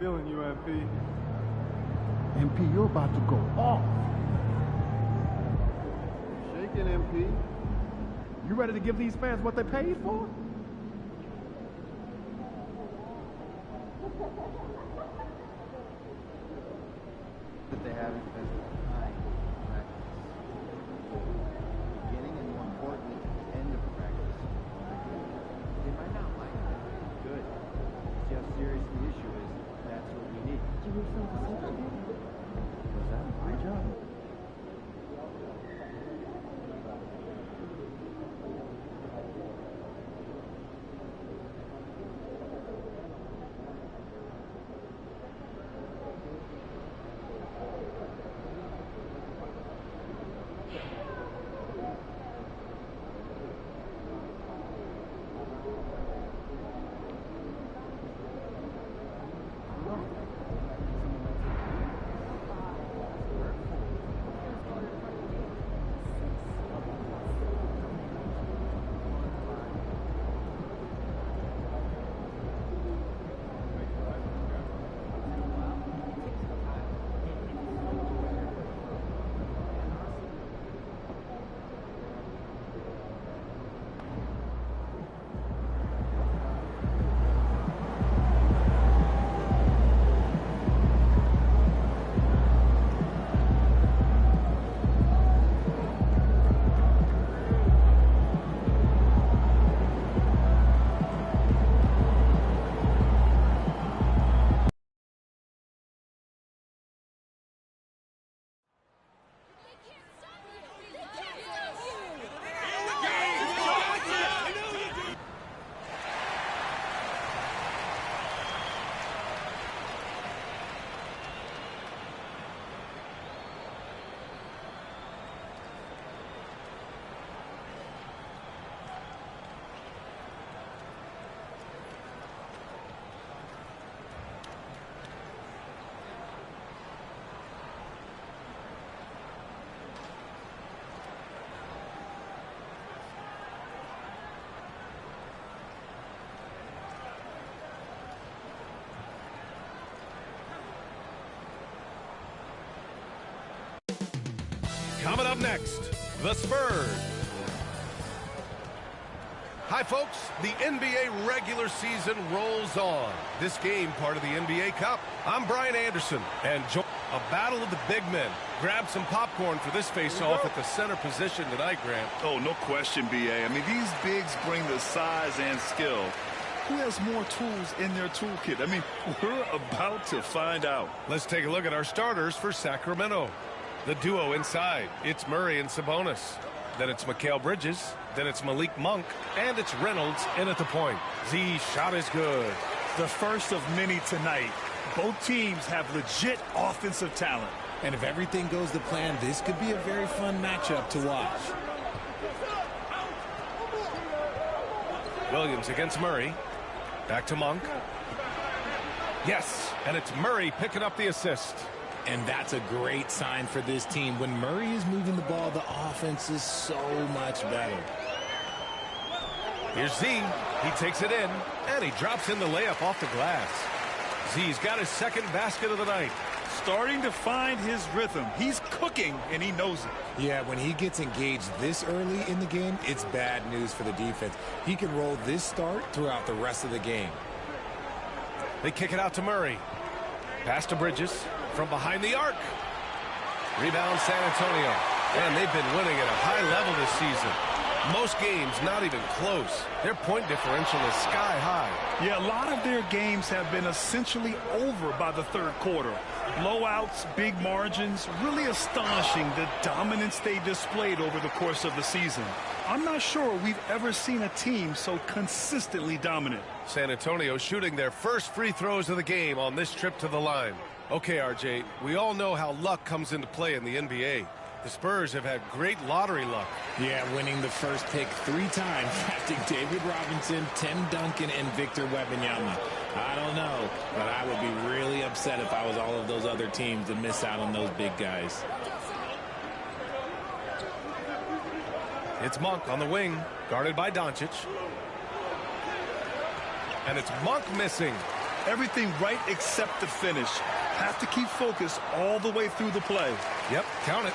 feeling you, MP? MP, you're about to go off. Shaking, MP. You ready to give these fans what they paid for? That they haven't spent time in practice. Beginning and more importantly, the end of practice. They might not like it. Good. See how serious the issue is. That's what we need. Was that my job? Coming up next, the Spurs. Hi, folks. The NBA regular season rolls on. This game, part of the NBA Cup. I'm Brian Anderson, and a battle of the big men. Grab some popcorn for this face-off at the center position tonight, Grant. Oh, no question, B.A. I mean, these bigs bring the size and skill. Who has more tools in their toolkit? I mean, we're about to find out. Let's take a look at our starters for Sacramento. The duo inside, it's Murray and Sabonis. Then it's Mikal Bridges. Then it's Malik Monk. And it's Reynolds in at the point. Z shot is good. The first of many tonight. Both teams have legit offensive talent. And if everything goes to plan, this could be a very fun matchup to watch. Williams against Murray. Back to Monk. Yes, and it's Murray picking up the assist. And that's a great sign for this team. When Murray is moving the ball, the offense is so much better. Here's Z. He takes it in, and he drops in the layup off the glass. Z's got his second basket of the night. Starting to find his rhythm. He's cooking, and he knows it. Yeah, when he gets engaged this early in the game, it's bad news for the defense. He can roll this start throughout the rest of the game. They kick it out to Murray. Pass to Bridges. From behind the arc. Rebound San Antonio. And they've been winning at a high level this season. Most games not even close. Their point differential is sky high. Yeah, a lot of their games have been essentially over by the third quarter. Blowouts, big margins, really astonishing the dominance they displayed over the course of the season. I'm not sure we've ever seen a team so consistently dominant. San Antonio shooting their first free throws of the game on this trip to the line. Okay, RJ, we all know how luck comes into play in the NBA. The Spurs have had great lottery luck. Yeah, winning the first pick 3 times, drafting David Robinson, Tim Duncan, and Victor Wembanyama. I don't know, but I would be really upset if I was all of those other teams to miss out on those big guys. It's Monk on the wing, guarded by Doncic. And it's Monk missing. Everything right except the finish. Have to keep focused all the way through the play. Yep, count it.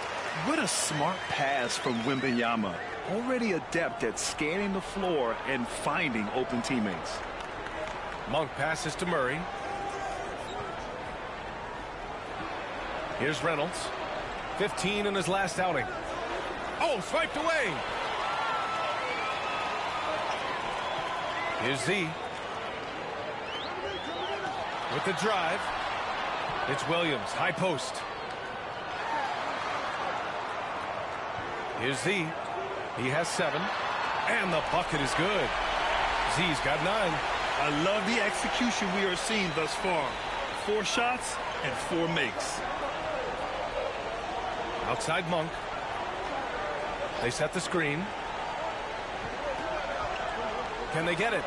What a smart pass from Wembanyama. Already adept at scanning the floor and finding open teammates. Monk passes to Murray. Here's Reynolds. 15 in his last outing. Oh, swiped away. Here's Z. With the drive. It's Williams, high post. Here's Z. He has 7. And the bucket is good. Z's got 9. I love the execution we are seeing thus far. 4 shots and 4 makes. Outside Monk. They set the screen. Can they get it?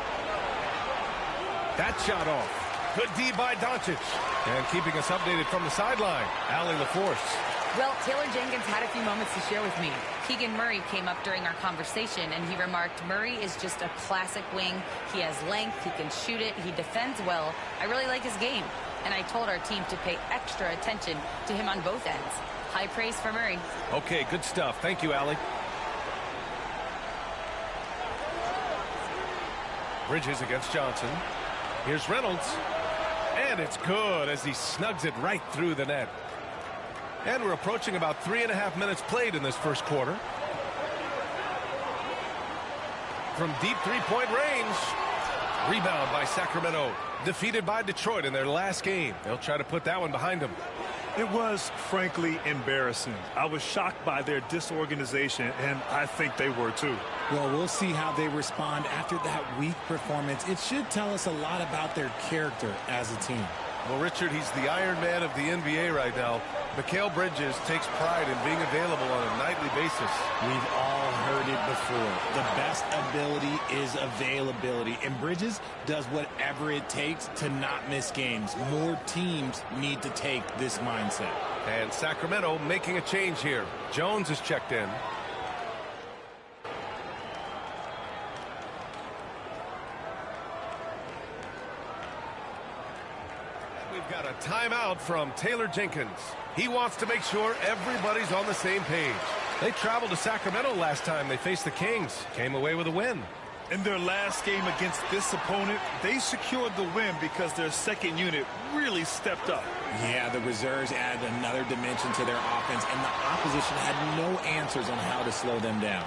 That shot off. Good D by Doncic. And keeping us updated from the sideline, Allie LaForce. Well, Taylor Jenkins had a few moments to share with me. Keegan Murray came up during our conversation, and he remarked, Murray is just a classic wing. He has length, he can shoot it, he defends well. I really like his game. And I told our team to pay extra attention to him on both ends. High praise for Murray. Okay, good stuff. Thank you, Allie. Bridges against Johnson. Here's Reynolds. And it's good as he snugs it right through the net. And we're approaching about 3.5 minutes played in this first quarter. From deep three-point range. Rebound by Sacramento. Defeated by Detroit in their last game. They'll try to put that one behind them. It was, frankly, embarrassing. I was shocked by their disorganization, and I think they were too. Well, we'll see how they respond after that weak performance. It should tell us a lot about their character as a team. Well, Richard, he's the Iron Man of the NBA right now. Mikal Bridges takes pride in being available on a nightly basis. We've all heard it before. The best ability is availability. And Bridges does whatever it takes to not miss games. More teams need to take this mindset. And Sacramento making a change here. Jones is checked in. We've got a timeout from Taylor Jenkins. He wants to make sure everybody's on the same page. They traveled to Sacramento last time they faced the Kings. Came away with a win. In their last game against this opponent, they secured the win because their second unit really stepped up. Yeah, the reserves added another dimension to their offense, and the opposition had no answers on how to slow them down.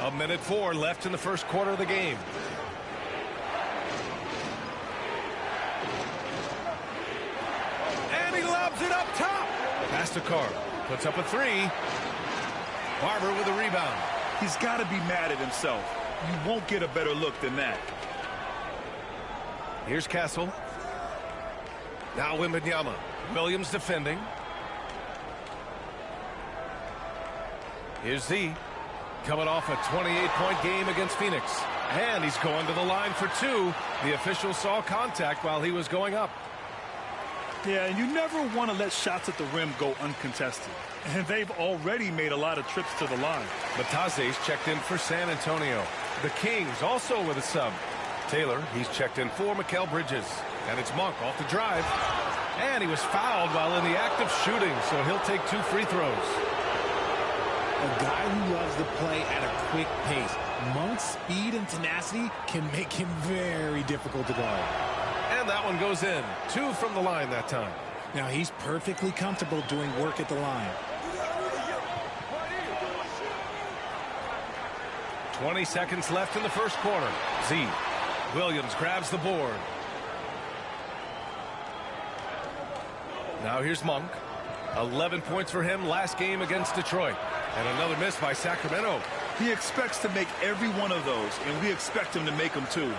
A minute 4 left in the first quarter of the game. And he lobs it up top. Mastercard puts up a 3. Barber with a rebound. He's got to be mad at himself. You won't get a better look than that. Here's Castle. Now Wembanyama. Williams defending. Here's Z. Coming off a 28-point game against Phoenix. And he's going to the line for 2. The official saw contact while he was going up. Yeah, and you never want to let shots at the rim go uncontested. And they've already made a lot of trips to the line. Batase's checked in for San Antonio. The Kings also with a sub. Taylor, he's checked in for Mikal Bridges. And it's Monk off the drive. And he was fouled while in the act of shooting, so he'll take 2 free throws. A guy who loves to play at a quick pace. Monk's speed and tenacity can make him very difficult to guard. And that one goes in. 2 from the line that time. Now he's perfectly comfortable doing work at the line. 20 seconds left in the first quarter. Z. Williams grabs the board. Now here's Monk. 11 points for him last game against Detroit. And another miss by Sacramento. He expects to make every one of those, and we expect him to make them too.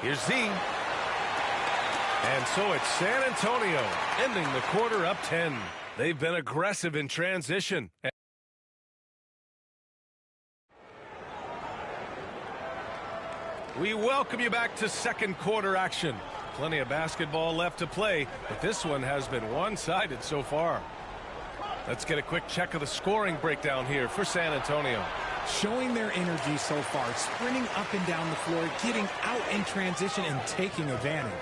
Here's Z. And so it's San Antonio ending the quarter up 10. They've been aggressive in transition. We welcome you back to second quarter action. Plenty of basketball left to play, but this one has been one-sided so far. Let's get a quick check of the scoring breakdown here for San Antonio. showing their energy so far, sprinting up and down the floor, getting out in transition, and taking advantage.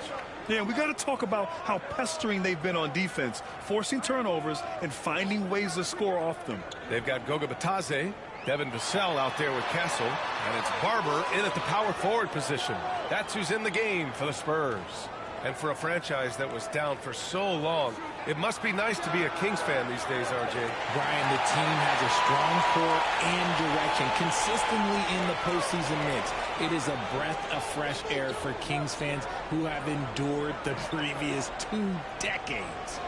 Yeah, we got to talk about how pestering they've been on defense, forcing turnovers and finding ways to score off them. They've got Goga Batadze, Devin Vassell out there with Kessel, and it's Barber in at the power forward position. That's who's in the game for the Spurs. And for a franchise that was down for so long, it must be nice to be a Kings fan these days, RJ. Brian, the team has a strong core and direction consistently in the postseason mix. It is a breath of fresh air for Kings fans who have endured the previous 2 decades.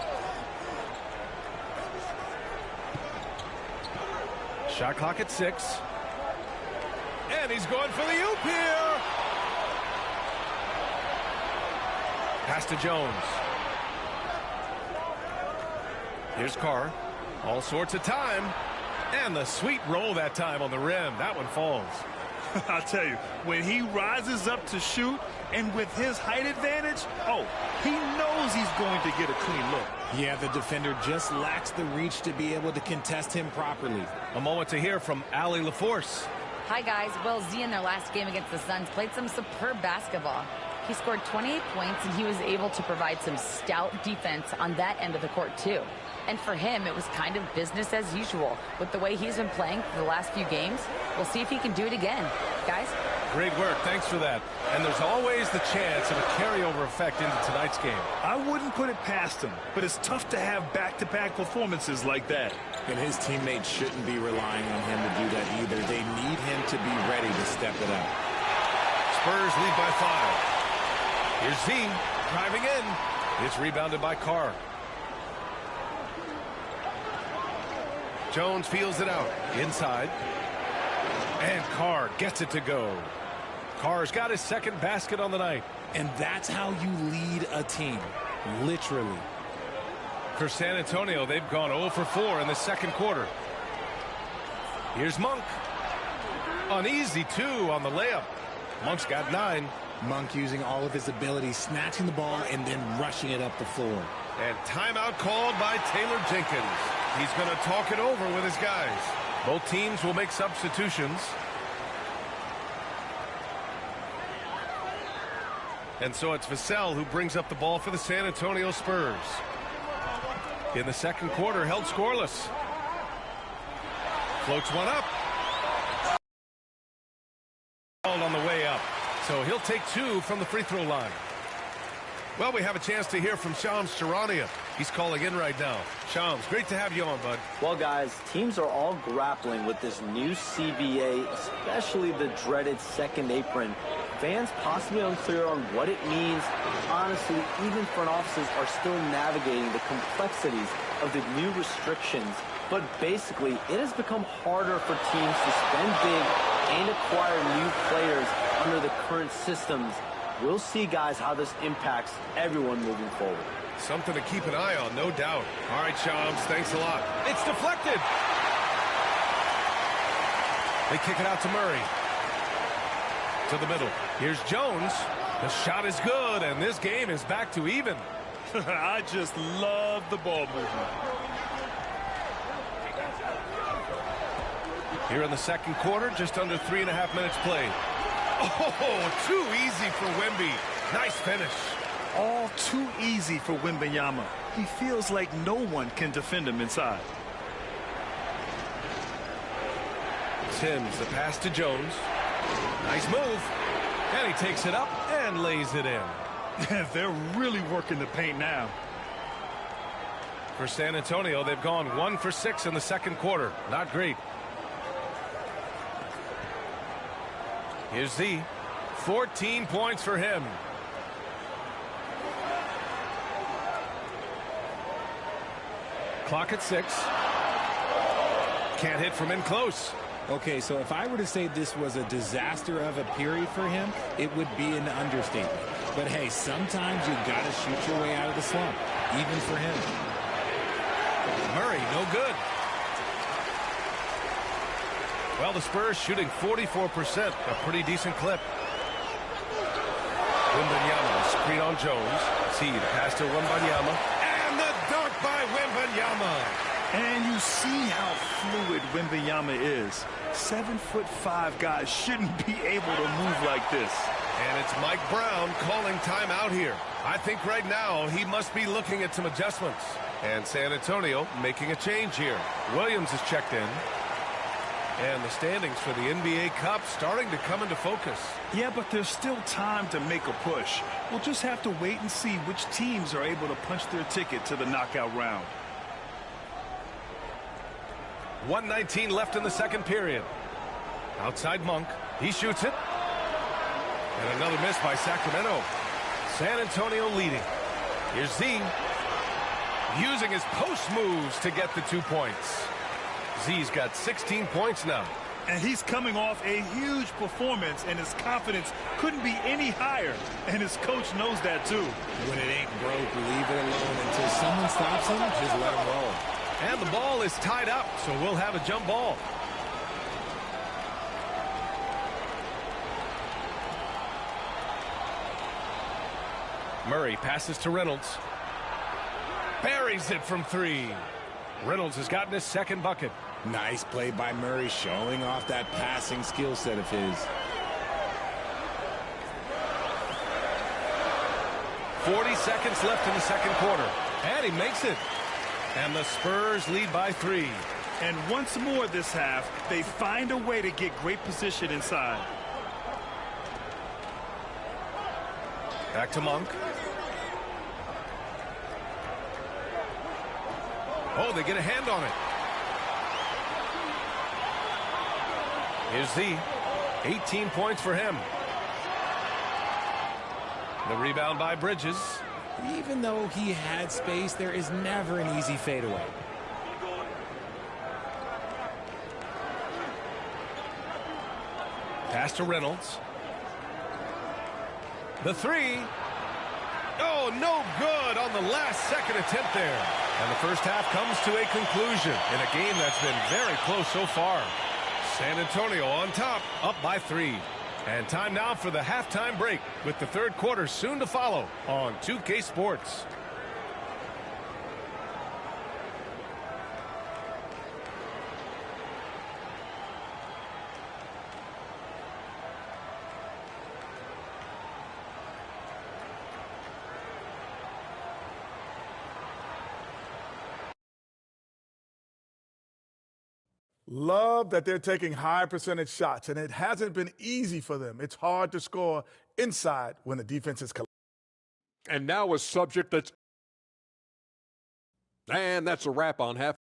Shot clock at 6. And he's going for the oop here. Pass to Jones. Here's Carr. All sorts of time. And the sweet roll that time on the rim. That one falls. I'll tell you, when he rises up to shoot, and with his height advantage, oh, he knows he's going to get a clean look. Yeah, the defender just lacks the reach to be able to contest him properly. A moment to hear from Allie LaForce. Hi, guys. Well, Z in their last game against the Suns played some superb basketball. He scored 28 points, and he was able to provide some stout defense on that end of the court, too. And for him, it was kind of business as usual. With the way he's been playing for the last few games, we'll see if he can do it again. Guys? Great work. Thanks for that. And there's always the chance of a carryover effect into tonight's game. I wouldn't put it past him, but it's tough to have back-to-back performances like that. And his teammates shouldn't be relying on him to do that either. They need him to be ready to step it up. Spurs lead by 5. Here's Z driving in. It's rebounded by Carr. Jones feels it out inside. And Carr gets it to go. Carr's got his second basket on the night. And that's how you lead a team, literally. For San Antonio, they've gone 0 for 4 in the second quarter. Here's Monk. An easy 2 on the layup. Monk's got 9. Monk using all of his abilities, snatching the ball and then rushing it up the floor. And timeout called by Taylor Jenkins. He's going to talk it over with his guys. Both teams will make substitutions. And so it's Vassell who brings up the ball for the San Antonio Spurs. In the second quarter, held scoreless. Floats one up. On the way up. So he'll take 2 from the free throw line. Well, we have a chance to hear from Shams Charania. He's calling in right now. Shams, great to have you on, bud. Well, guys, teams are all grappling with this new CBA, especially the dreaded second apron. Fans possibly unclear on what it means. Honestly, even front offices are still navigating the complexities of the new restrictions. But basically, it has become harder for teams to spend big and acquire new players under the current systems. We'll see, guys, how this impacts everyone moving forward. Something to keep an eye on, no doubt. All right, Shams, thanks a lot. It's deflected. They kick it out to Murray. To the middle. Here's Jones. The shot is good, and this game is back to even. I just love the ball movement. Here in the second quarter, just under 3.5 minutes played. Oh, too easy for Wemby. Nice finish. All too easy for Wembanyama. He feels like no one can defend him inside. Timms, the pass to Jones. Nice move. And he takes it up and lays it in. They're really working the paint now. For San Antonio, they've gone 1 for 6 in the second quarter. Not great. Here's Z. 14 points for him. Clock at 6. Can't hit from in close. Okay, so if I were to say this was a disaster of a period for him, it would be an understatement. But hey, sometimes you got to shoot your way out of the slump, even for him. Murray, no good. Well, the Spurs shooting 44%, a pretty decent clip. Wembanyama, screen on Jones. See the pass to Wembanyama. And the dunk by Wembanyama. And you see how fluid Wembanyama is. 7'5" guys shouldn't be able to move like this. And it's Mike Brown calling timeout here. I think right now he must be looking at some adjustments. And San Antonio making a change here. Williams is checked in. And the standings for the NBA Cup starting to come into focus. Yeah, but there's still time to make a push. We'll just have to wait and see which teams are able to punch their ticket to the knockout round. 1:19 left in the second period. Outside Monk. He shoots it. And another miss by Sacramento. San Antonio leading. Here's Z. Using his post moves to get the 2 points. Z's got 16 points now. And he's coming off a huge performance, and his confidence couldn't be any higher. And his coach knows that, too. When it ain't broke, leave it alone until someone stops him. Just let him roll. And the ball is tied up, so we'll have a jump ball. Murray passes to Reynolds. Buries it from three. Reynolds has gotten his second bucket. Nice play by Murray, showing off that passing skill set of his. 40 seconds left in the second quarter. And he makes it. And the Spurs lead by 3. And once more this half, they find a way to get great position inside. Back to Monk. Oh, they get a hand on it. Here's Z. 18 points for him. The rebound by Bridges. Even though he had space, there is never an easy fadeaway. Pass to Reynolds. The three. Oh, no good on the last second attempt there. And the first half comes to a conclusion in a game that's been very close so far. San Antonio on top, up by 3. And time now for the halftime break, with the third quarter soon to follow on 2K Sports. Love that they're taking high percentage shots, and it hasn't been easy for them. It's hard to score inside when the defense is collapsing. And now a subject that's... And that's a wrap on half.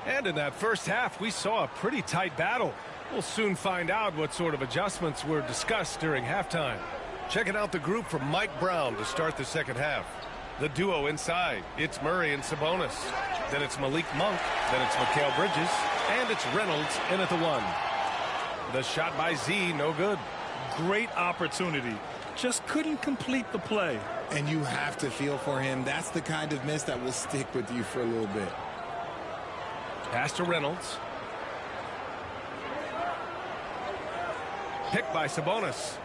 And in that first half, we saw a pretty tight battle. We'll soon find out what sort of adjustments were discussed during halftime. Checking out the group from Mike Brown to start the second half. The duo inside, it's Murray and Sabonis. Then it's Malik Monk. Then it's Mikal Bridges. And it's Reynolds in at the 1. The shot by Z, no good. Great opportunity. Just couldn't complete the play. And you have to feel for him. That's the kind of miss that will stick with you for a little bit. Pass to Reynolds. Picked by Sabonis.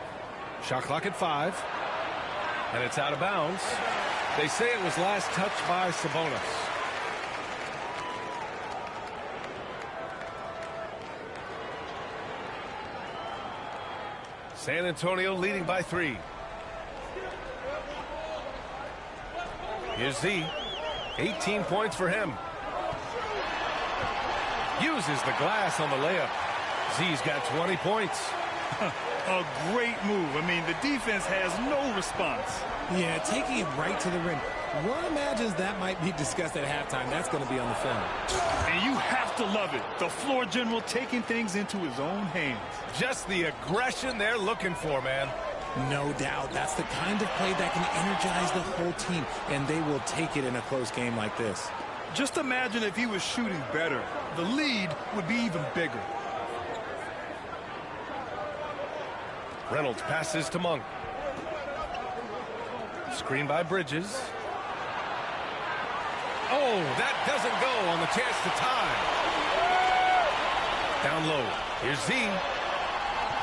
Shot clock at 5. And it's out of bounds. They say it was last touched by Sabonis. San Antonio leading by 3. Here's Z. 18 points for him. Uses the glass on the layup. Z's got 20 points. A great move. I mean, the defense has no response. Yeah, taking it right to the rim. One imagines that might be discussed at halftime. That's going to be on the film. And you have to love it. The floor general taking things into his own hands. Just the aggression they're looking for, man. No doubt. That's the kind of play that can energize the whole team, and they will take it in a close game like this. Just imagine if he was shooting better. The lead would be even bigger. Reynolds passes to Monk. Screen by Bridges. Oh, that doesn't go on the chance to tie. Down low. Here's Z.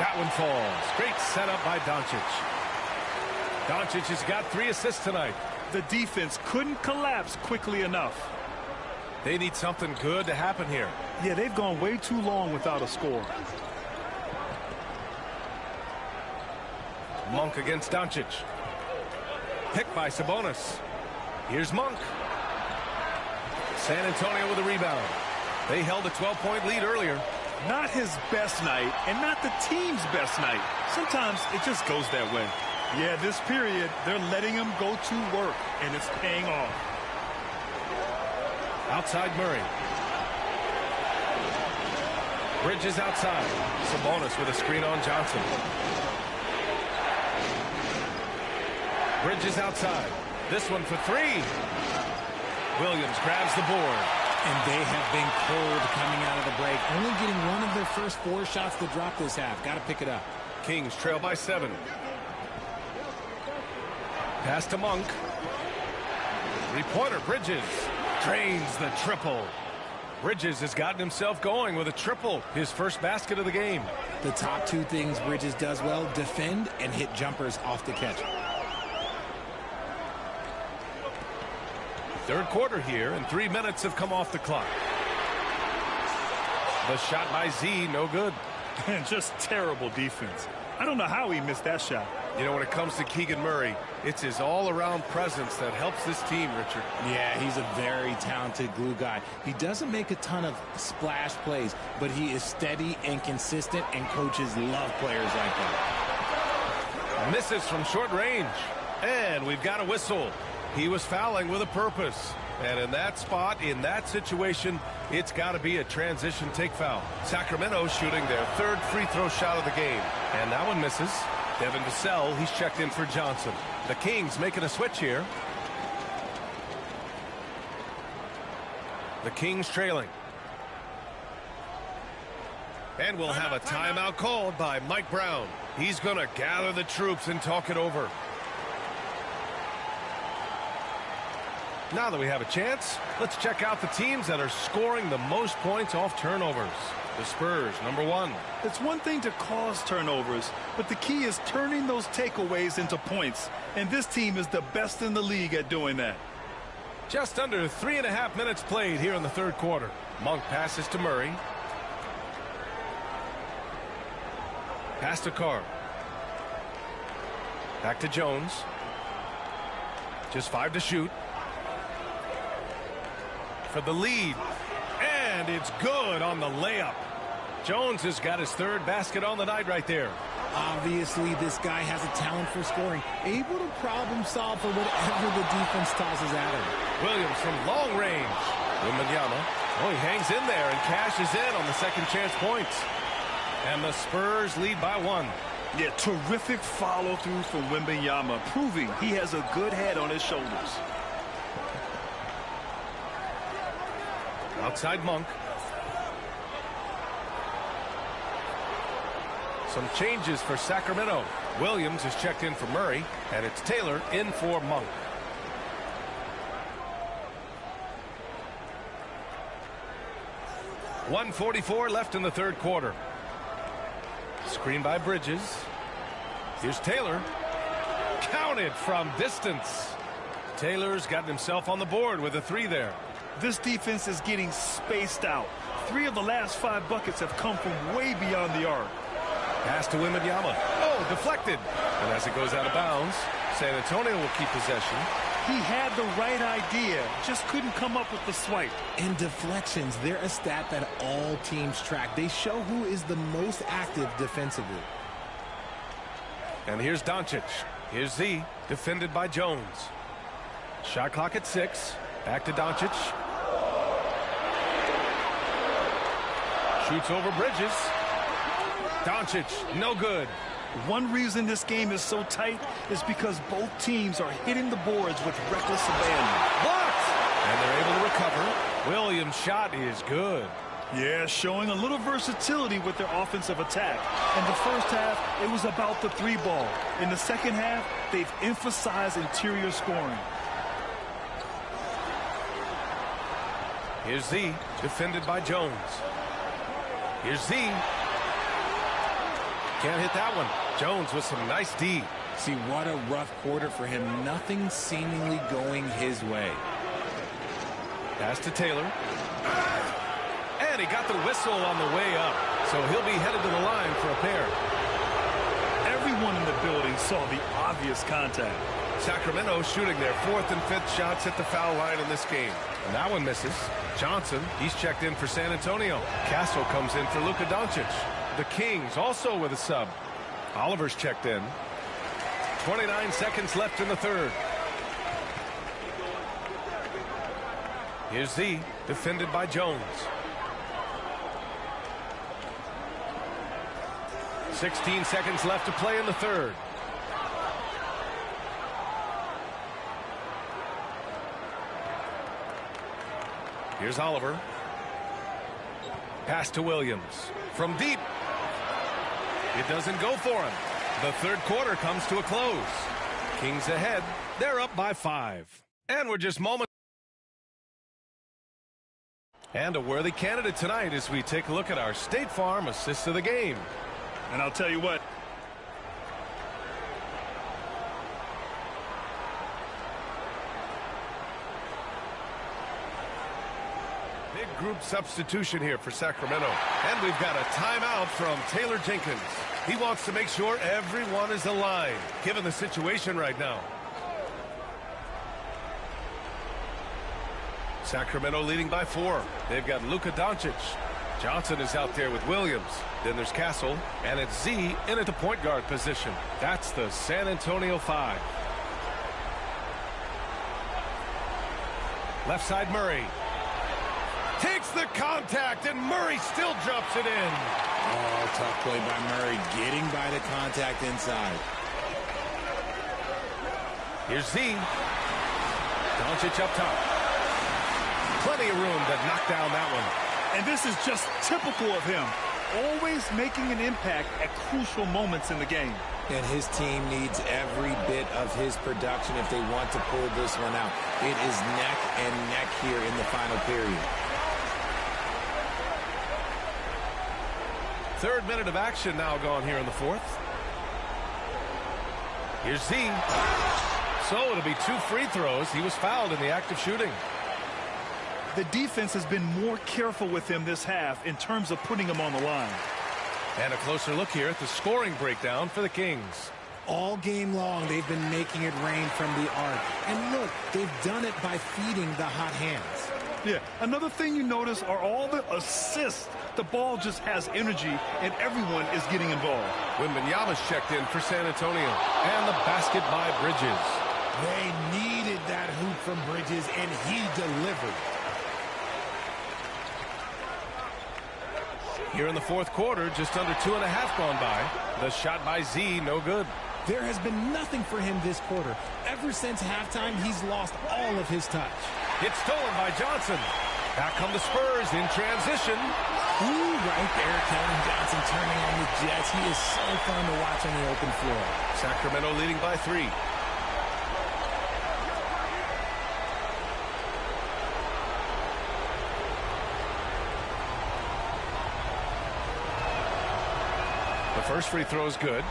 That one falls. Great setup by Doncic. Doncic has got 3 assists tonight. The defense couldn't collapse quickly enough. They need something good to happen here. Yeah, they've gone way too long without a score. Monk against Doncic. Picked by Sabonis. Here's Monk. San Antonio with a rebound. They held a 12-point lead earlier. Not his best night and not the team's best night. Sometimes it just goes that way. Yeah, this period, they're letting him go to work, and it's paying off. Outside Murray. Bridges outside. Sabonis with a screen on Johnson. Bridges outside. This one for 3. Williams grabs the board. And they have been cold coming out of the break. Only getting one of their first 4 shots to drop this half. Got to pick it up. Kings trail by 7. Pass to Monk. 3-pointer. Bridges drains the triple. Bridges has gotten himself going with a triple. His first basket of the game. The top 2 things Bridges does well: defend and hit jumpers off the catch. Third quarter here, and 3 minutes have come off the clock. The shot by Z, no good. And just terrible defense. I don't know how he missed that shot. You know, when it comes to Keegan Murray, it's his all-around presence that helps this team, Richard. Yeah, he's a very talented glue guy. He doesn't make a ton of splash plays, but he is steady and consistent, and coaches love players like that. Misses from short range. And we've got a whistle. He was fouling with a purpose. And in that spot, in that situation, it's got to be a transition take foul. Sacramento shooting their 3rd free throw shot of the game. And that one misses. Devin Vassell, he's checked in for Johnson. The Kings making a switch here. The Kings trailing. And we'll have a timeout called by Mike Brown. He's going to gather the troops and talk it over. Now that we have a chance, let's check out the teams that are scoring the most points off turnovers. The Spurs, number 1. It's one thing to cause turnovers, but the key is turning those takeaways into points. And this team is the best in the league at doing that. Just under 3.5 minutes played here in the third quarter. Monk passes to Murray. Pass to Carr. Back to Jones. Just 5 to shoot. For the lead. And it's good on the layup. Jones has got his 3rd basket on the night right there. Obviously, this guy has a talent for scoring. Able to problem solve for whatever the defense tosses at him. Williams from long range. Wembanyama. Oh, he hangs in there and cashes in on the second chance points. And the Spurs lead by 1. Yeah, terrific follow-through from Wembanyama, proving he has a good head on his shoulders. Outside Monk. Some changes for Sacramento. Williams is checked in for Murray, and it's Taylor in for Monk. .144 left in the third quarter. Screen by Bridges. Here's Taylor. Counted from distance. Taylor's gotten himself on the board with a 3 there. This defense is getting spaced out. 3 of the last 5 buckets have come from way beyond the arc. Pass to Wembanyama. Oh, deflected. And as it goes out of bounds, San Antonio will keep possession. He had the right idea, just couldn't come up with the swipe. And deflections, they're a stat that all teams track. They show who is the most active defensively. And here's Doncic. Here's Z, defended by Jones. Shot clock at 6. Back to Doncic. Shoots over Bridges. Doncic, no good. One reason this game is so tight is because both teams are hitting the boards with reckless abandon. Blocked! And they're able to recover. Williams' shot is good. Yeah, showing a little versatility with their offensive attack. In the first half, it was about the 3 ball. In the second half, they've emphasized interior scoring. Here's Z, defended by Jones. Here's Z. Can't hit that one. Jones with some nice D. See, what a rough quarter for him. Nothing seemingly going his way. Pass to Taylor. And he got the whistle on the way up. So he'll be headed to the line for a pair. Everyone in the building saw the obvious contact. Sacramento shooting their 4th and 5th shots at the foul line in this game. And that one misses. Johnson, he's checked in for San Antonio. Castle comes in for Luka Doncic. The Kings also with a sub. Oliver's checked in. 29 seconds left in the third. Here's Z, defended by Jones. 16 seconds left to play in the third. Here's Oliver. Pass to Williams. From deep. It doesn't go for him. The third quarter comes to a close. Kings ahead. They're up by 5. And we're just moments. And a worthy candidate tonight as we take a look at our State Farm assist of the game. And I'll tell you what. Big group substitution here for Sacramento. And we've got a timeout from Taylor Jenkins. He wants to make sure everyone is aligned, given the situation right now. Sacramento leading by 4. They've got Luka Doncic. Johnson is out there with Williams. Then there's Castle. And it's Z in at the point guard position. That's the San Antonio 5. Left side Murray. Takes the contact, and Murray still drops it in. Oh, tough play by Murray, getting by the contact inside. Here's Z. Doncic up top. Plenty of room to knock down that one. And this is just typical of him. Always making an impact at crucial moments in the game. And his team needs every bit of his production if they want to pull this one out. It is neck and neck here in the final period. Third minute of action now gone here in the fourth. Here's Z. So it'll be 2 free throws. He was fouled in the act of shooting. The defense has been more careful with him this half in terms of putting him on the line. And a closer look here at the scoring breakdown for the Kings. All game long, they've been making it rain from the arc. And look, they've done it by feeding the hot hands. Yeah, another thing you notice are all the assists. The ball just has energy, and everyone is getting involved. Wembanyama's checked in for San Antonio. And the basket by Bridges. They needed that hoop from Bridges, and he delivered. Here in the fourth quarter, just under 2.5 gone by. The shot by Z, no good. There has been nothing for him this quarter. Ever since halftime, he's lost all of his touch. It's stolen by Johnson. Back come the Spurs in transition. Ooh, right there, Kevin Johnson turning on the Jets. He is so fun to watch on the open floor. Sacramento leading by 3. The first free throw is good.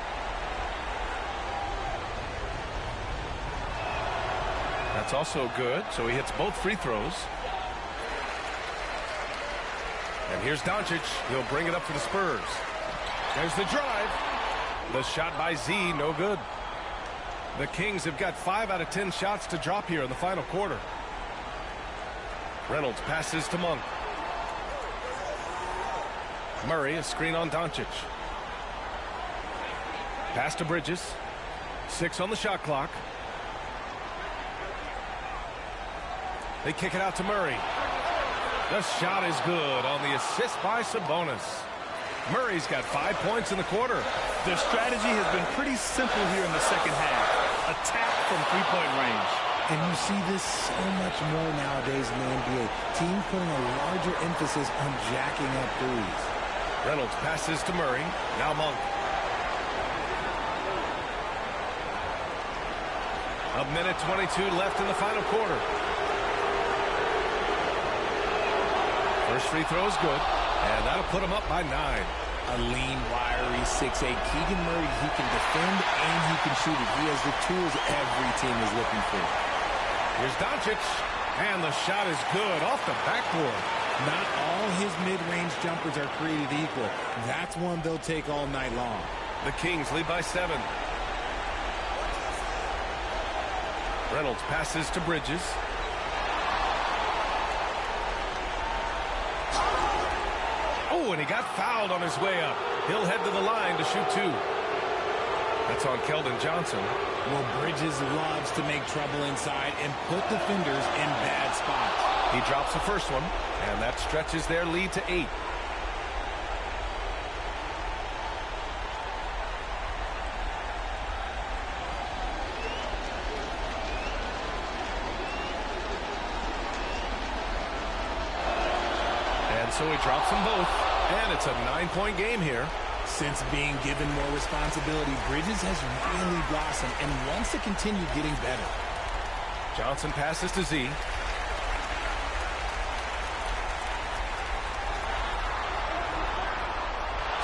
That's also good, so he hits both free throws. And here's Doncic. He'll bring it up for the Spurs. There's the drive. The shot by Z, no good. The Kings have got 5 out of 10 shots to drop here in the final quarter. Reynolds passes to Monk. Murray, a screen on Doncic. Pass to Bridges. 6 on the shot clock. They kick it out to Murray. The shot is good on the assist by Sabonis. Murray's got 5 points in the quarter. The strategy has been pretty simple here in the second half. Attack from three-point range. And you see this so much more nowadays in the NBA. Teams putting a larger emphasis on jacking up threes. Reynolds passes to Murray. Now Monk. A minute 22 left in the final quarter. First free throw is good, and that'll put them up by 9. a lean, wiry 6'8". Keegan Murray, he can defend and he can shoot it. He has the tools every team is looking for. Here's Doncic, and the shot is good off the backboard. Not all his mid-range jumpers are created equal. That's one they'll take all night long. The Kings lead by 7. Reynolds passes to Bridges. Oh, and he got fouled on his way up. He'll head to the line to shoot 2. That's on Keldon Johnson. Well, Bridges loves to make trouble inside and put defenders in bad spots. He drops the first one, and that stretches their lead to 8. And so he drops them both, and it's a 9-point game here. Since being given more responsibility, Bridges has really blossomed and wants to continue getting better. Johnson passes to Z.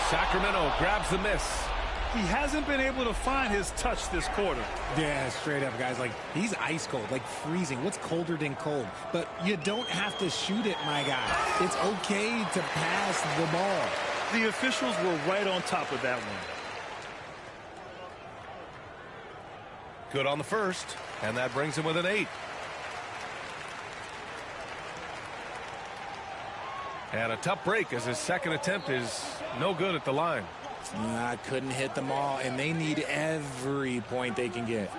Sacramento grabs the miss. He hasn't been able to find his touch this quarter. Yeah, straight up, guys. Like, he's ice cold, like freezing. What's colder than cold? But you don't have to shoot it, my guy. It's okay to pass the ball. The officials were right on top of that one. Good on the first, and that brings him with an 8. And a tough break as his second attempt is no good at the line. Couldn't hit them all, and they need every point they can get.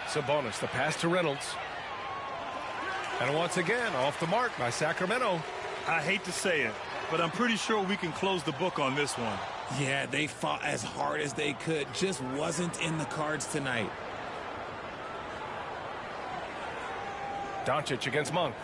Sabonis, the pass to Reynolds. And once again, off the mark by Sacramento. I hate to say it, but I'm pretty sure we can close the book on this one. Yeah, they fought as hard as they could. Just wasn't in the cards tonight. Doncic against Monk.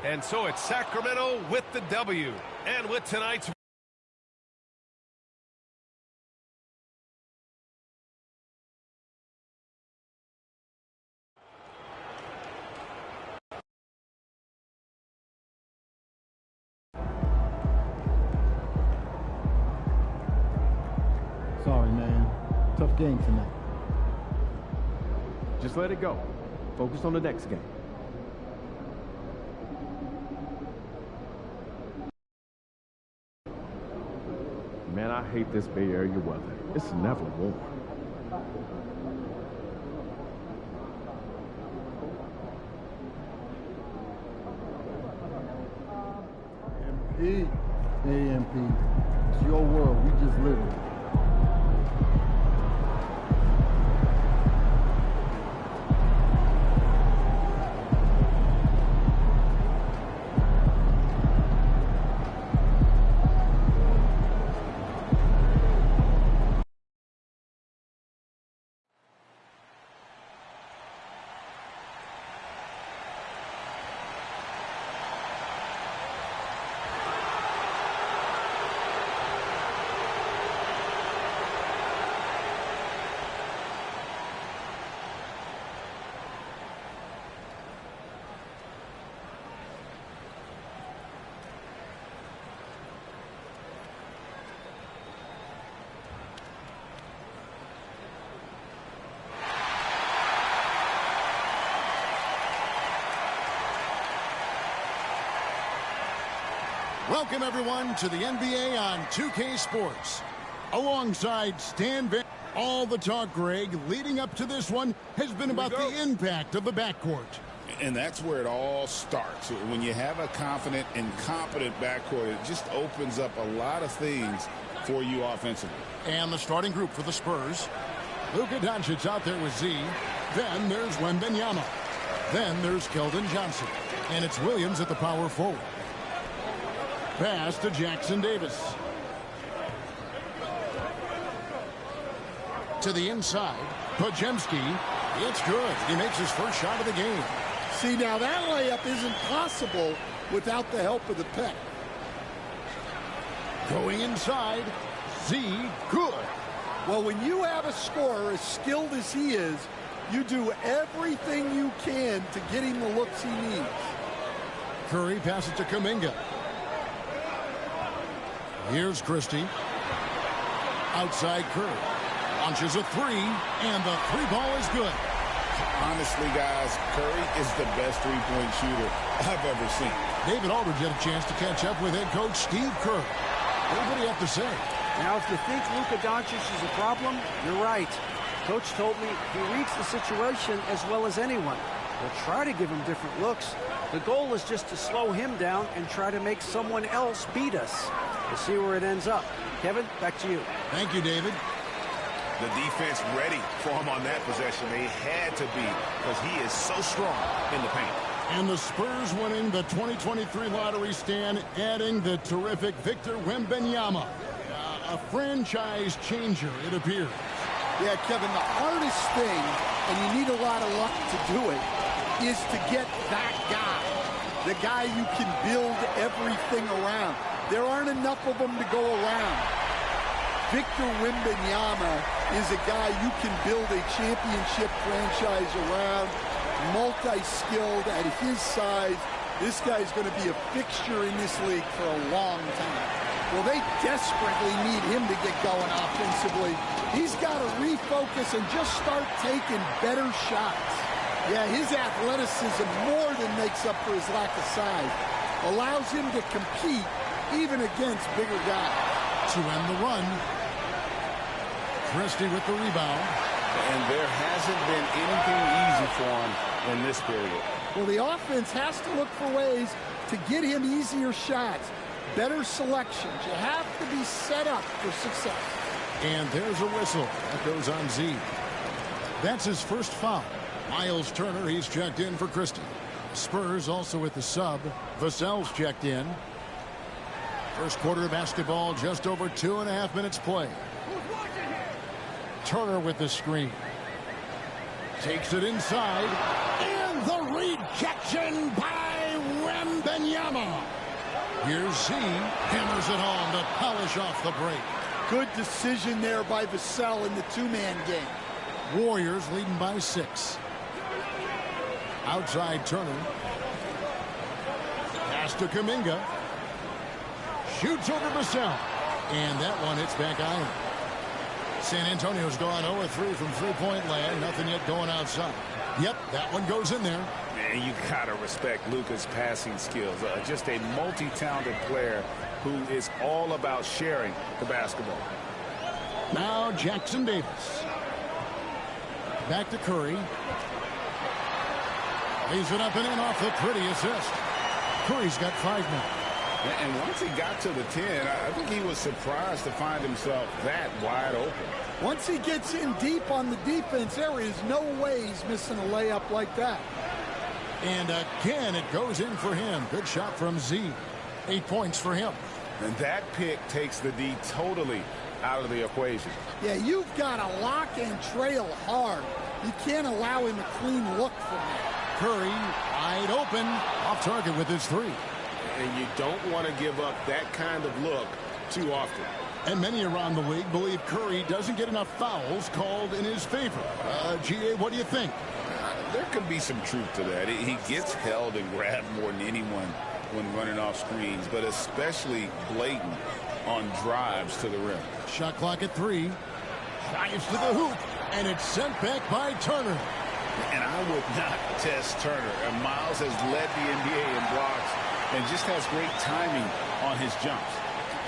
And so it's Sacramento with the W. And with tonight's Sorry, man. Tough game tonight. Just let it go. Focus on the next game. Man, I hate this Bay Area weather. It's never warm. MP. AMP. It's your world. We just live in it. Welcome, everyone, to the NBA on 2K Sports. Alongside Stan Van, all the talk, Greg, leading up to this one has been about the impact of the backcourt. And that's where it all starts. When you have a confident and competent backcourt, it just opens up a lot of things for you offensively. And the starting group for the Spurs. Luka Doncic out there with Z. Then there's Wembanyama. Then there's Keldon Johnson. And it's Williams at the power forward. Pass to Jackson Davis. To the inside. Podziemski. It's good. He makes his first shot of the game. See, now that layup isn't possible without the help of the pec. Going inside. Z. Good. Well, when you have a scorer as skilled as he is, you do everything you can to get him the looks he needs. Curry passes to Kuminga. Here's Christie. Outside Curry. Launches a three, and the three ball is good. Honestly, guys, Curry is the best three-point shooter I've ever seen. David Aldridge had a chance to catch up with head coach Steve Kerr. What do you have to say? Now, if you think Luka Doncic is a problem, you're right. Coach told me he reads the situation as well as anyone. We'll try to give him different looks. The goal is just to slow him down and try to make someone else beat us. We'll see where it ends up. Kevin, back to you. Thank you, David. The defense ready for him on that possession. They had to be, because he is so strong in the paint. And the Spurs winning the 2023 lottery stand, adding the terrific Victor Wembanyama. A franchise changer, it appears. Yeah, Kevin, the hardest thing, and you need a lot of luck to do it, is to get that guy. The guy you can build everything around. There aren't enough of them to go around. Victor Wembanyama is a guy you can build a championship franchise around, multi-skilled at his size. This guy's going to be a fixture in this league for a long time. Well, they desperately need him to get going offensively. He's got to refocus and just start taking better shots. Yeah, his athleticism more than makes up for his lack of size. Allows him to compete even against bigger guys. To end the run, Christie with the rebound. And there hasn't been anything easy for him in this period. Well, the offense has to look for ways to get him easier shots, better selections. You have to be set up for success. And there's a whistle. That goes on Z. That's his first foul. Miles Turner, he's checked in for Christie. Spurs also with the sub. Vassell's checked in. First quarter of basketball, just over 2.5 minutes play. Turner with the screen. Takes it inside. And the rejection by Wembanyama. Here's Z. Hammers it home to polish off the break. Good decision there by Vassell in the two-man game. Warriors leading by 6. Outside Turner. Pass to Kuminga. Shoots over Vassell. And that one hits back iron. San Antonio's gone 0-3 from three-point land. Nothing yet going outside. Yep, that one goes in there. Man, you gotta respect Luka's passing skills. Just a multi-talented player who is all about sharing the basketball. Now Jackson Davis. Back to Curry. Lays it up and in off the pretty assist. Curry's got 5 now. And once he got to the 10, I think he was surprised to find himself that wide open. Once he gets in deep on the defense, there is no way he's missing a layup like that. And again, it goes in for him. Good shot from Z. 8 points for him. And that pick takes the D totally out of the equation. Yeah, you've got to lock and trail hard. You can't allow him a clean look from that. Curry wide open. Off target with his 3. And you don't want to give up that kind of look too often. And many around the league believe Curry doesn't get enough fouls called in his favor. GA, what do you think? There could be some truth to that. He gets held and grabbed more than anyone when running off screens, but especially blatant on drives to the rim. Shot clock at 3. Drives to the hoop, and it's sent back by Turner. And I would not test Turner. And Miles has led the NBA in blocks and just has great timing on his jumps.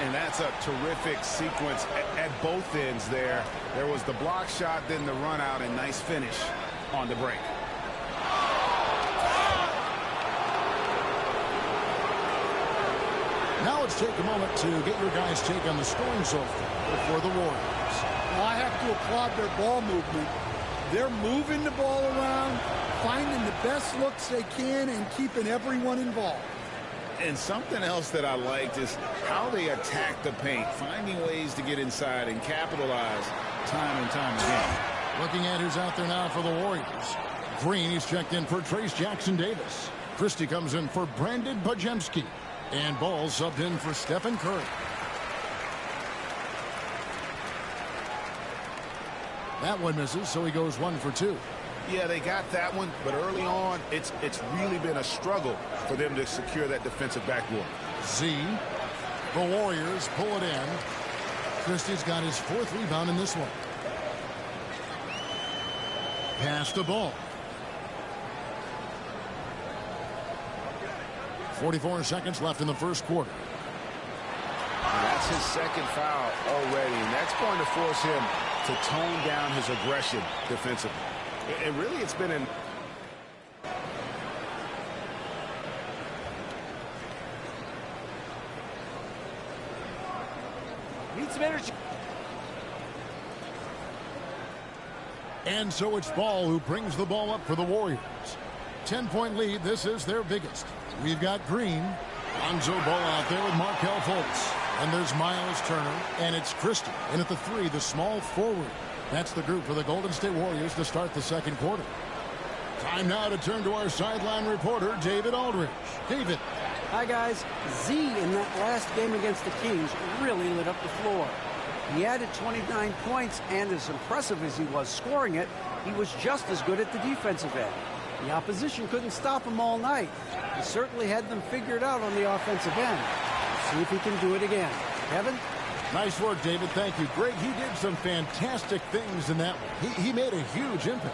And that's a terrific sequence at both ends there. There was the block shot, then the run out, and nice finish on the break. Now let's take a moment to get your guys' take on the scoring so far for the Warriors. Well, I have to applaud their ball movement. They're moving the ball around, finding the best looks they can, and keeping everyone involved. And something else that I liked is how they attack the paint, finding ways to get inside and capitalize time and time again. Looking at who's out there now for the Warriors. Green, he's checked in for Trace Jackson Davis. Christie comes in for Brandon Bajemski. And Ball subbed in for Stephen Curry. That one misses, so he goes 1 for 2. Yeah, they got that one, but early on, it's really been a struggle for them to secure that defensive backboard. Z. The Warriors pull it in. Christie's got his 4th rebound in this one. Pass the ball. 44 seconds left in the first quarter. That's his 2nd foul already, and that's going to force him to tone down his aggression defensively. And really, it's been an... Need some energy. And so it's Ball who brings the ball up for the Warriors. 10-point lead. This is their biggest. We've got Green. Lonzo Ball out there with Markelle Fultz. And there's Miles Turner. And it's Christie. And at the 3, the small forward. That's the group for the Golden State Warriors to start the second quarter. Time now to turn to our sideline reporter, David Aldridge. David. Hi, guys. Z in that last game against the Kings really lit up the floor. He added 29 points, and as impressive as he was scoring it, he was just as good at the defensive end. The opposition couldn't stop him all night. He certainly had them figured out on the offensive end. Let's see if he can do it again. Kevin? Nice work, David. Thank you. Greg, he did some fantastic things in that one. He made a huge impact.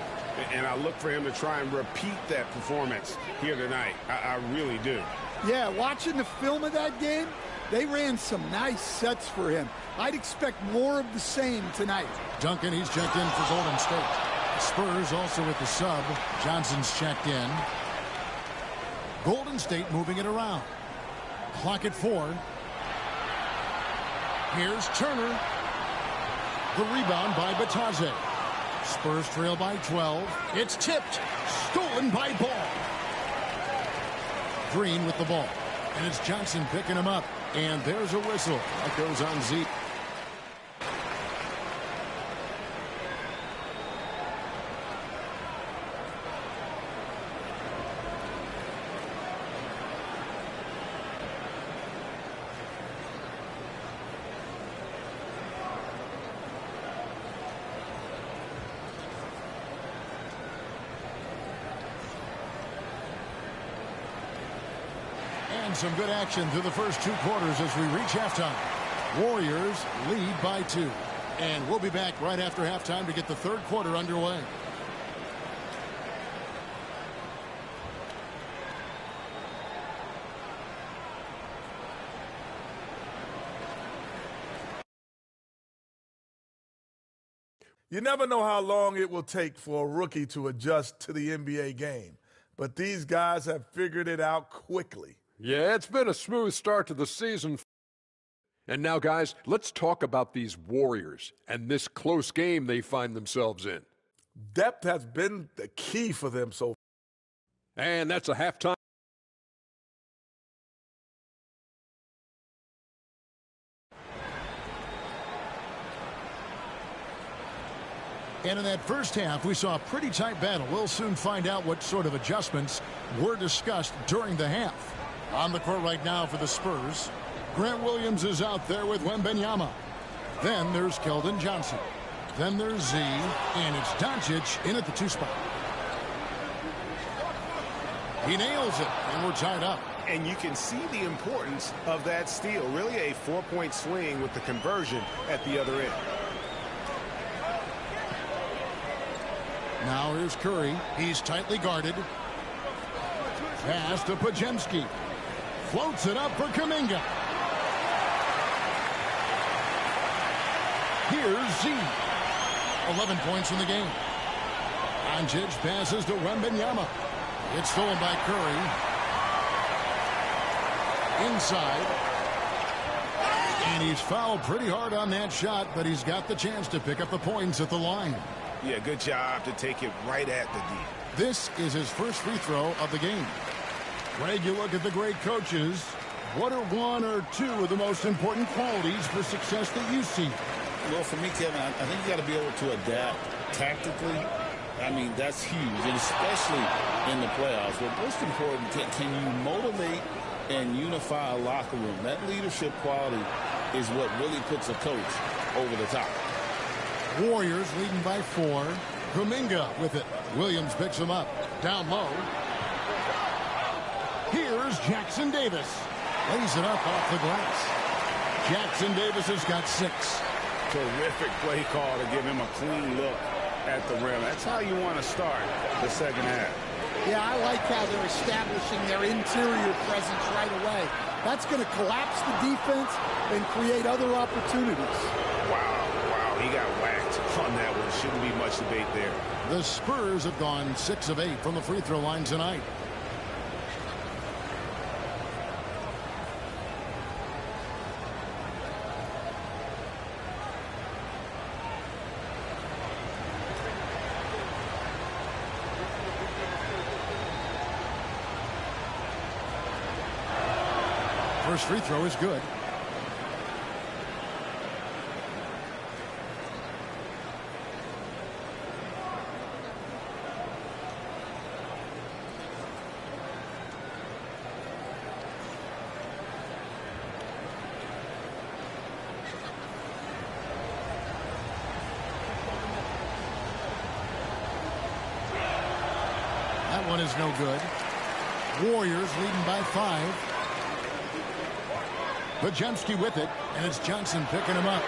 And I look for him to try and repeat that performance here tonight. I really do. Yeah, watching the film of that game, they ran some nice sets for him. I'd expect more of the same tonight. Duncan, he's checked in for Golden State. Spurs also with the sub. Johnson's checked in. Golden State moving it around. Clock at 4. Here's Turner. The rebound by Bataze. Spurs trail by 12. It's tipped. Stolen by Ball. Green with the ball. And it's Johnson picking him up. And there's a whistle. That goes on Z. Some good action through the first 2 quarters as we reach halftime. Warriors lead by 2. And we'll be back right after halftime to get the third quarter underway. You never know how long it will take for a rookie to adjust to the NBA game, but these guys have figured it out quickly. Yeah, it's been a smooth start to the season. And now, guys, let's talk about these Warriors and this close game they find themselves in. Depth has been the key for them so far. And that's a halftime. And in that first half, we saw a pretty tight battle. We'll soon find out what sort of adjustments were discussed during the half. On the court right now for the Spurs, Grant Williams is out there with Wembanyama. Then there's Keldon Johnson. Then there's Z, and it's Doncic in at the 2 spot. He nails it, and we're tied up. And you can see the importance of that steal. Really a 4-point swing with the conversion at the other end. Now here's Curry. He's tightly guarded. Pass to Podziemski. Floats it up for Kuminga. Here's Z. 11 points in the game. Doncic passes to Wembanyama. It's stolen by Curry. Inside. And he's fouled pretty hard on that shot, but he's got the chance to pick up the points at the line. Yeah, good job to take it right at the D. This is his first free throw of the game. Greg, you look at the great coaches. What are 1 or 2 of the most important qualities for success that you see? Well, for me, Kevin, I think you got to be able to adapt tactically. I mean, that's huge, and especially in the playoffs. But most important, can you motivate and unify a locker room? That leadership quality is what really puts a coach over the top. Warriors leading by 4. Kuminga with it. Williams picks him up. Down low. Here's Jackson Davis. Lays it up off the glass. Jackson Davis has got 6. Terrific play call to give him a clean look at the rim. That's how you want to start the second half. Yeah, I like how they're establishing their interior presence right away. That's going to collapse the defense and create other opportunities. Wow, he got whacked on that one. Shouldn't be much debate there. The Spurs have gone 6 of 8 from the free throw line tonight. First free throw is good. That one is no good. Warriors leading by 5. Pajemski with it, and it's Johnson picking him up.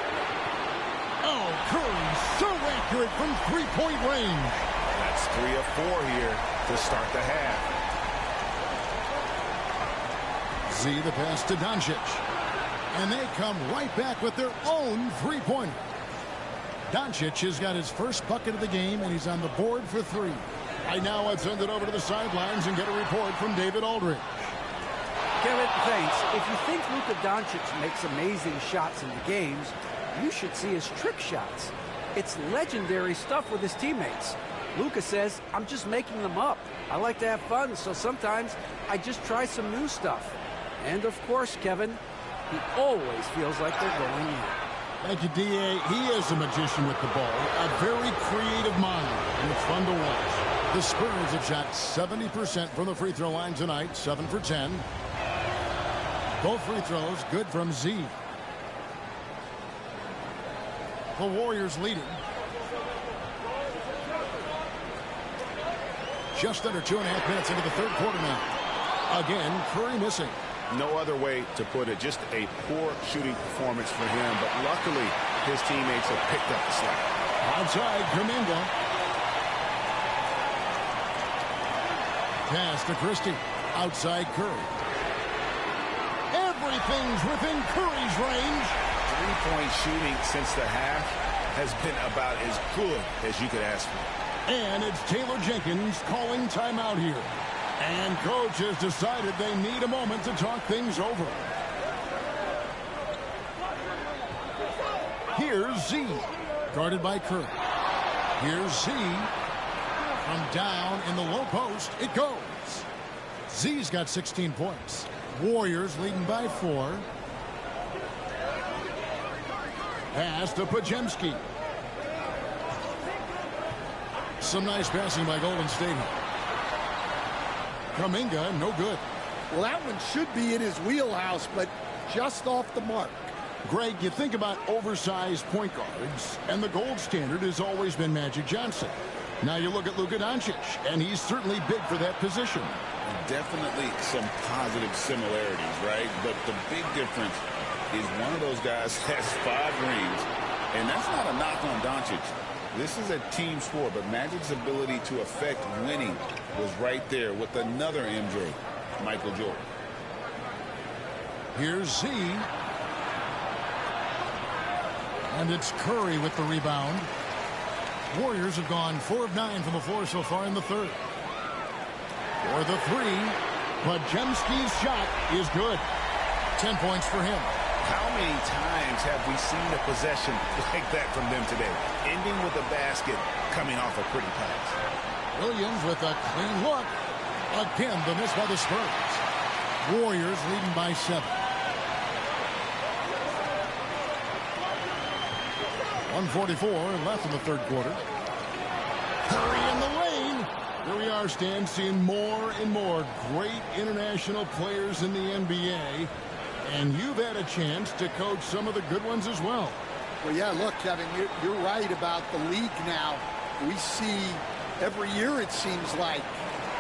Oh, Curry so accurate from three-point range. That's 3 of 4 here to start the half. Z the pass to Doncic. And they come right back with their own three-pointer. Doncic has got his first bucket of the game, and he's on the board for 3. Right now, let's send it over to the sidelines and get a report from David Aldridge. Kevin, thanks. If you think Luka Doncic makes amazing shots in the games, you should see his trick shots. It's legendary stuff with his teammates. Luka says, I'm just making them up. I like to have fun, so sometimes I just try some new stuff. And of course, Kevin, he always feels like they're going in. Thank you, D.A. He is a magician with the ball. A very creative mind, and it's fun to watch. The Spurs have shot 70% from the free throw line tonight, 7 for 10. Both free throws good from Z. The Warriors leading. Just under 2.5 minutes into the third quarter now. Again, Curry missing. No other way to put it. Just a poor shooting performance for him. But luckily, his teammates have picked up the slack. Outside, Kuminga. Pass to Christie. Outside, Curry. Everything's within Curry's range. Three-point shooting since the half has been about as good as you could ask for. And it's Taylor Jenkins calling timeout here. And coach has decided they need a moment to talk things over. Here's Z. Guarded by Curry. Here's Z. From down in the low post, it goes. Z's got 16 points. Warriors leading by 4. Pass to Pajemski. Some nice passing by Golden State. Kuminga, no good. Well, that one should be in his wheelhouse, but just off the mark. Greg, you think about oversized point guards, and the gold standard has always been Magic Johnson. Now you look at Luka Doncic, and he's certainly big for that position. Definitely some positive similarities, right? But the big difference is one of those guys has 5 rings, and that's not a knock on Doncic. This is a team sport, but Magic's ability to affect winning was right there with another MJ, Michael Jordan. Here's Z. And it's Curry with the rebound. Warriors have gone 4 of 9 from the floor so far in the third. For the 3, Pajemski's shot is good. 10 points for him. How many times have we seen a possession like that from them today? Ending with a basket, coming off a pretty pass. Williams with a clean look. Again, the miss by the Spurs. Warriors leading by 7. 1:44 left in the third quarter. Curry in the lane. Here we are, Stan, seeing more and more great international players in the NBA. And you've had a chance to coach some of the good ones as well. Well, yeah, look, Kevin, you're right about the league now. We see every year, it seems like,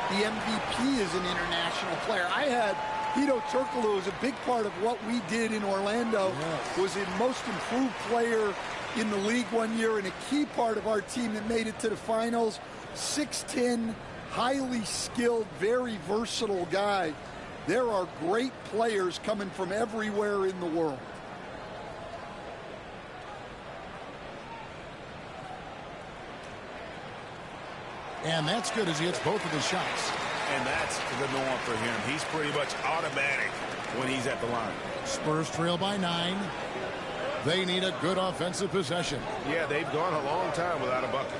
the MVP is an international player. I had Hedo Turkoglu was a big part of what we did in Orlando. Yes. Was a most improved player in the league one year and a key part of our team that made it to the finals. 6'10", highly skilled, very versatile guy. There are great players coming from everywhere in the world. And that's good as he hits both of his shots. And that's the norm for him. He's pretty much automatic when he's at the line. Spurs trail by 9. They need a good offensive possession. Yeah, they've gone a long time without a bucket.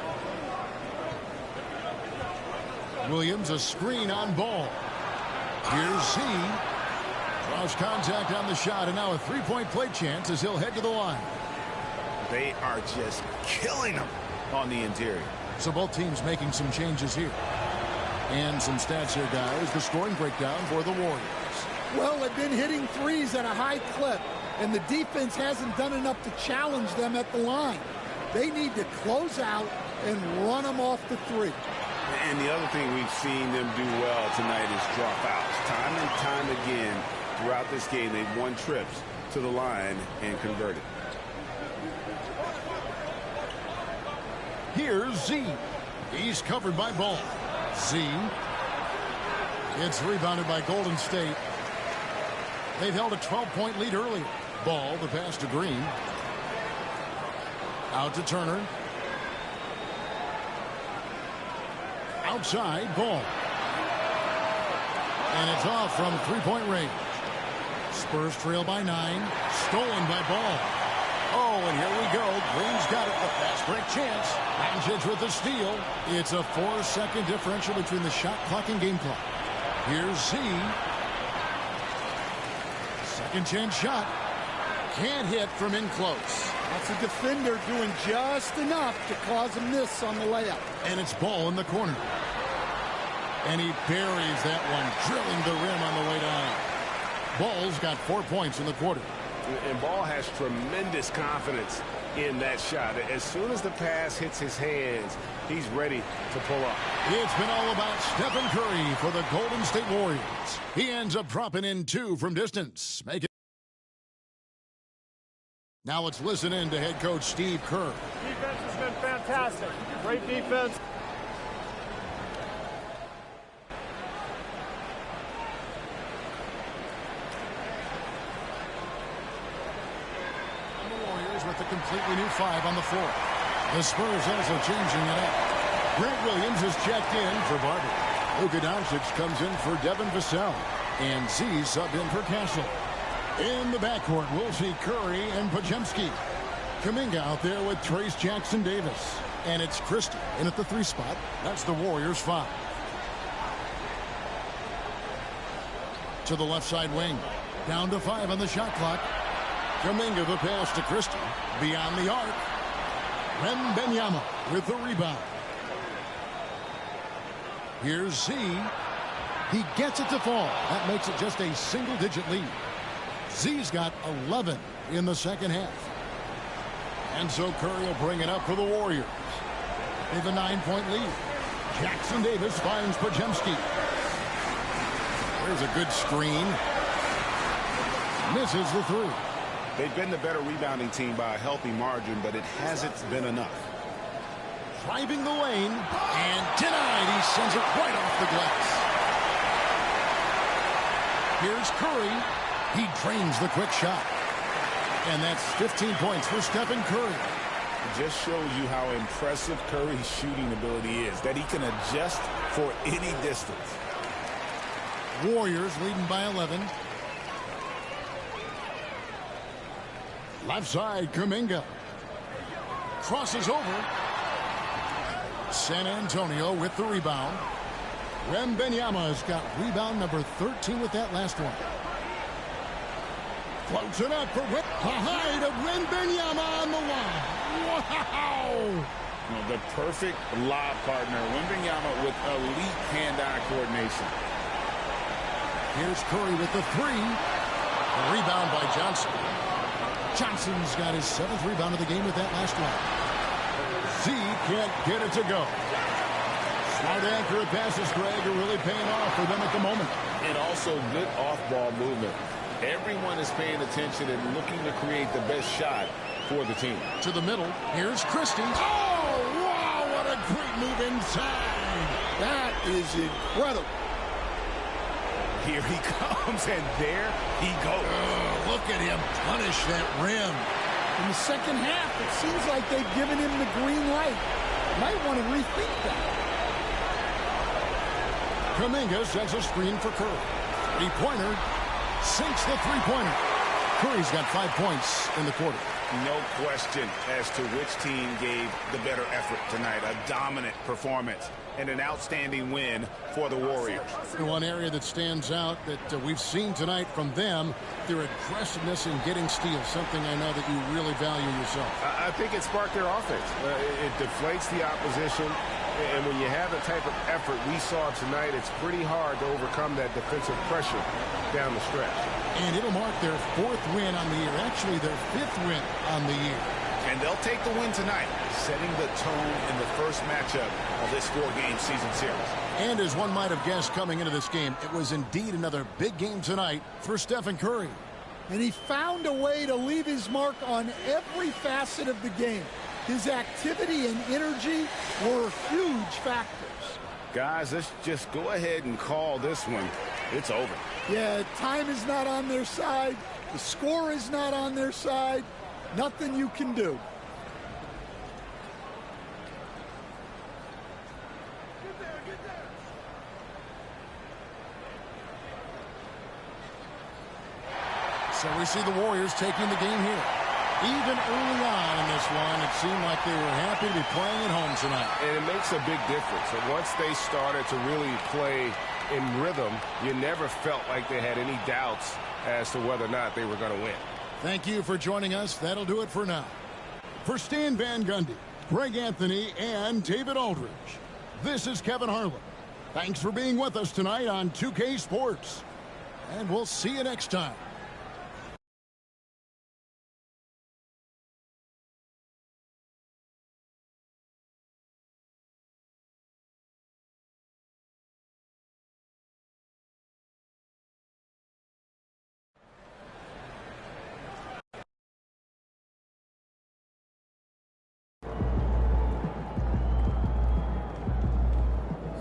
Williams, a screen on Ball. Here's Z. Draws contact on the shot, and now a three-point play chance as he'll head to the line. They are just killing them on the interior. So both teams making some changes here. And some stats here, guys. The scoring breakdown for the Warriors. Well, they've been hitting threes at a high clip, and the defense hasn't done enough to challenge them at the line. They need to close out and run them off the three. And the other thing we've seen them do well tonight is draw fouls. Time and time again throughout this game, they've won trips to the line and converted. Here's Z. He's covered by Ball. Z. It's rebounded by Golden State. They've held a 12-point lead earlier. Ball, the pass to Green. Out to Turner. Outside, Ball. And it's off from three-point range. Spurs trail by 9. Stolen by Ball. Oh, and here we go. Green's got it. The fast break chance. Doncic with the steal. It's a 4-second differential between the shot clock and game clock. Here's Z. Second chance shot. Can't hit from in close. That's a defender doing just enough to cause a miss on the layup. And it's Ball in the corner. And he buries that one, drilling the rim on the way down. Ball's got 4 points in the quarter. And Ball has tremendous confidence in that shot. As soon as the pass hits his hands, he's ready to pull up. It's been all about Stephen Curry for the Golden State Warriors. He ends up dropping in 2 from distance. Now let's listen in to head coach Steve Kerr. Defense has been fantastic. Great defense. With a completely new 5 on the floor. The Spurs also changing it up. Grant Williams is checked in for Barber. Luka Doncic comes in for Devin Vassell. And Z subbed in for Castle. In the backcourt, we'll see Curry and Podziemski. Kuminga out there with Trace Jackson Davis. And it's Christie in at the 3 spot. That's the Warriors 5. To the left side wing. Down to 5 on the shot clock. Kuminga the pass to Christie. Beyond the arc. Wembanyama with the rebound. Here's Z. He gets it to fall. That makes it just a single-digit lead. Z's got 11 in the second half. And so Curry will bring it up for the Warriors. They have a 9-point lead. Jackson Davis finds Podziemski. There's a good screen. Misses the 3. They've been the better rebounding team by a healthy margin, but it hasn't been enough. Driving the lane, and denied. He sends it right off the glass. Here's Curry. He drains the quick shot. And that's 15 points for Stephen Curry. It just shows you how impressive Curry's shooting ability is, that he can adjust for any distance. Warriors leading by 11. Left side, Kuminga. Crosses over. San Antonio with the rebound. Wembanyama's got rebound number 13 with that last one. Floats it up for the height of Wembanyama on the line. Wow! The perfect lob partner. Wembanyama with elite hand-eye coordination. Here's Curry with the 3. The rebound by Johnson. Johnson's got his 7th rebound of the game with that last one. Z can't get it to go. Smart, accurate passes, Greg, are really paying off for them at the moment. And also good off-ball movement. Everyone is paying attention and looking to create the best shot for the team. To the middle. Here's Christie. Oh, wow, what a great move inside. That is incredible. Here he comes, and there he goes. Oh, look at him punish that rim. In the second half, it seems like they've given him the green light. Might want to rethink that. Kuminga sends a screen for Curry. Three-pointer. Sinks the three-pointer. Curry's got 5 points in the quarter. No question as to which team gave the better effort tonight. A dominant performance and an outstanding win for the Warriors. One area that stands out that we've seen tonight from them, their aggressiveness in getting steals, something I know that you really value yourself. I think it sparked their offense. It deflates the opposition, and when you have the type of effort we saw tonight, it's pretty hard to overcome that defensive pressure down the stretch. And it'll mark their 4th win on the year, actually their 5th win on the year. And they'll take the win tonight, setting the tone in the first matchup of this 4-game season series. And as one might have guessed coming into this game, it was indeed another big game tonight for Stephen Curry. And he found a way to leave his mark on every facet of the game. His activity and energy were huge factors. Guys, let's just go ahead and call this one. It's over. Yeah, time is not on their side. The score is not on their side. Nothing you can do. So we see the Warriors taking the game here. Even early on in this one, it seemed like they were happy to be playing at home tonight. And it makes a big difference. And once they started to really play in rhythm, you never felt like they had any doubts as to whether or not they were going to win. Thank you for joining us. That'll do it for now. For Stan Van Gundy, Greg Anthony, and David Aldridge, this is Kevin Harlan. Thanks for being with us tonight on 2K Sports. And we'll see you next time.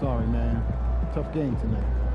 Sorry, man. Tough game tonight.